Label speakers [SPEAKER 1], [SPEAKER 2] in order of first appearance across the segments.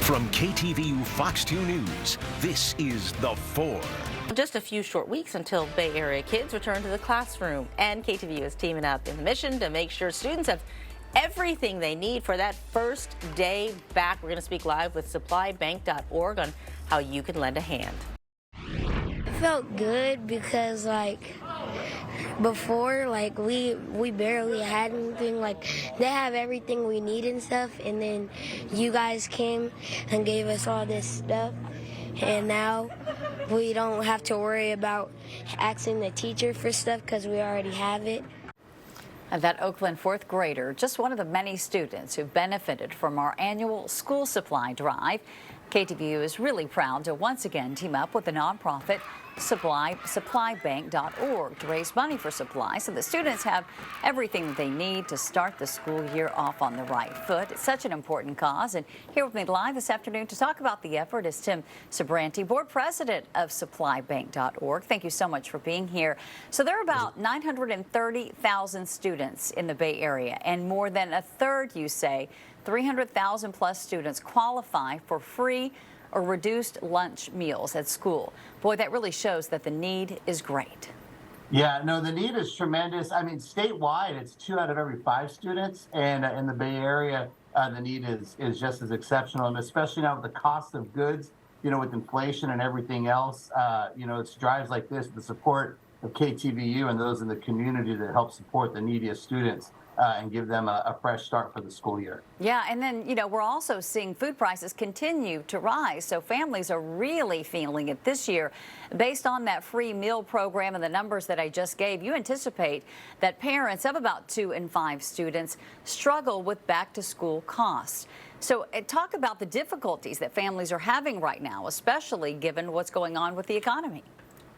[SPEAKER 1] From KTVU Fox 2 News, this is The Four.
[SPEAKER 2] Just a few short weeks until Bay Area kids return to the classroom, and KTVU is teaming up in the mission to make sure students have everything they need for that first day back. We're going to speak live with SupplyBank.org on how you can lend a hand.
[SPEAKER 3] It felt good because before we barely had anything. They have everything we need and stuff, and then you guys came and gave us all this stuff, and now we don't have to worry about asking the teacher for stuff because we already have it.
[SPEAKER 4] And that Oakland fourth grader, just one of the many students who benefited from our annual school supply drive. KTVU is really proud to once again team up with the nonprofit SupplyBank.org to raise money for supplies so that students have everything that they need to start the school year off on the right foot. It's such an important cause. And here with me live this afternoon to talk about the effort is Tim Sabranti, board president of SupplyBank.org. Thank you so much for being here. So there are about 930,000 students in the Bay Area, and more than a third, you say, 300,000 plus students qualify for free or reduced lunch meals at school. Boy, that really shows that the need is great.
[SPEAKER 5] Yeah, no, the need is tremendous. I mean, statewide, it's 2 out of every 5 students, and in the Bay Area, the need is just as exceptional, and especially now with the cost of goods, with inflation and everything else, it's drives like this, the support of KTVU and those in the community that help support the neediest students. And give them a fresh start for the school year.
[SPEAKER 4] Yeah, and then, we're also seeing food prices continue to rise, so families are really feeling it this year. Based on that free meal program and the numbers that I just gave, you anticipate that parents of about 2 in 5 students struggle with back-to-school costs. So talk about the difficulties that families are having right now, especially given what's going on with the economy.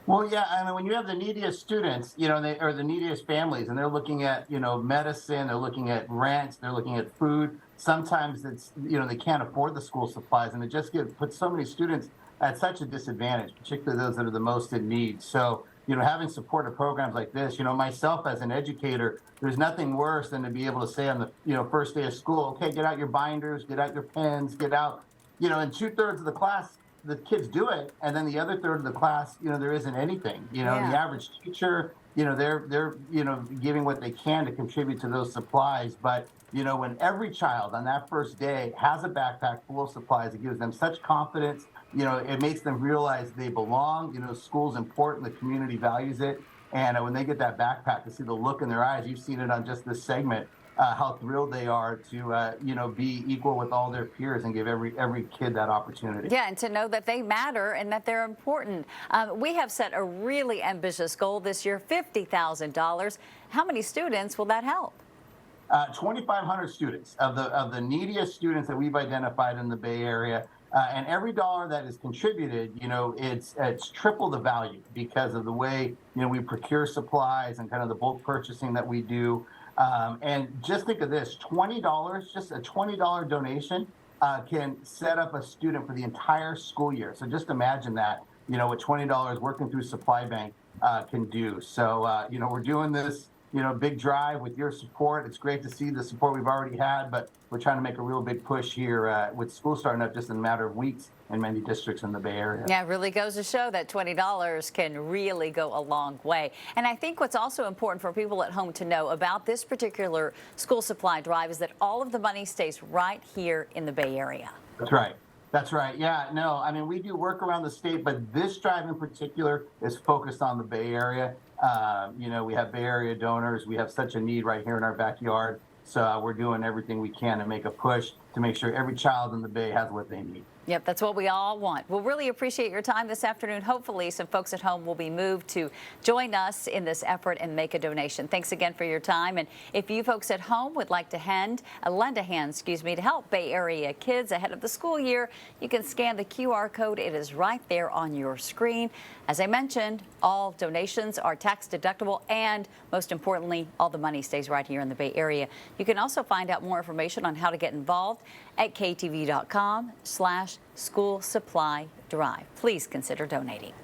[SPEAKER 5] Well, yeah, I mean, when you have the neediest students, or the neediest families, and they're looking at, medicine, they're looking at rent, they're looking at food. Sometimes it's, they can't afford the school supplies, and it just puts so many students at such a disadvantage, particularly those that are the most in need. So, having supportive programs like this, myself as an educator, there's nothing worse than to be able to say on the, first day of school, okay, get out your binders, get out your pens, get out, and 2/3 of the class, the kids do it, and then the other third of the class, there isn't anything. The average teacher, they're giving what they can to contribute to those supplies. But when every child on that first day has a backpack full of supplies, it gives them such confidence. It makes them realize they belong. School's important, the community values it, and when they get that backpack, to see the look in their eyes, you've seen it on just this segment. How thrilled they are to, be equal with all their peers and give every kid that opportunity.
[SPEAKER 4] Yeah, and to know that they matter and that they're important. We have set a really ambitious goal this year, $50,000. How many students will that help?
[SPEAKER 5] 2,500 students of the neediest students that we've identified in the Bay Area. And every dollar that is contributed, it's triple the value because of the way, we procure supplies and kind of the bulk purchasing that we do. And just think of this, $20, just a $20 donation can set up a student for the entire school year. So just imagine that, what $20 working through Supply Bank can do. So, we're doing this, big drive with your support. It's great to see the support we've already had, but we're trying to make a real big push here with school starting up just in a matter of weeks in many districts in the Bay Area.
[SPEAKER 4] Yeah, it really goes to show that $20 can really go a long way. And I think what's also important for people at home to know about this particular school supply drive is that all of the money stays right here in the Bay Area.
[SPEAKER 5] That's right. That's right. Yeah, no, I mean, we do work around the state, but this drive in particular is focused on the Bay Area. We have Bay Area donors. We have such a need right here in our backyard. So we're doing everything we can to make a push to make sure every child in the Bay has what they need.
[SPEAKER 4] Yep, that's what we all want. We'll really appreciate your time this afternoon. Hopefully some folks at home will be moved to join us in this effort and make a donation. Thanks again for your time. And if you folks at home would like to lend a hand, to help Bay Area kids ahead of the school year, you can scan the QR code. It is right there on your screen. As I mentioned, all donations are tax deductible, and most importantly, all the money stays right here in the Bay Area. You can also find out more information on how to get involved at ktvu.com/school supply drive. Please consider donating.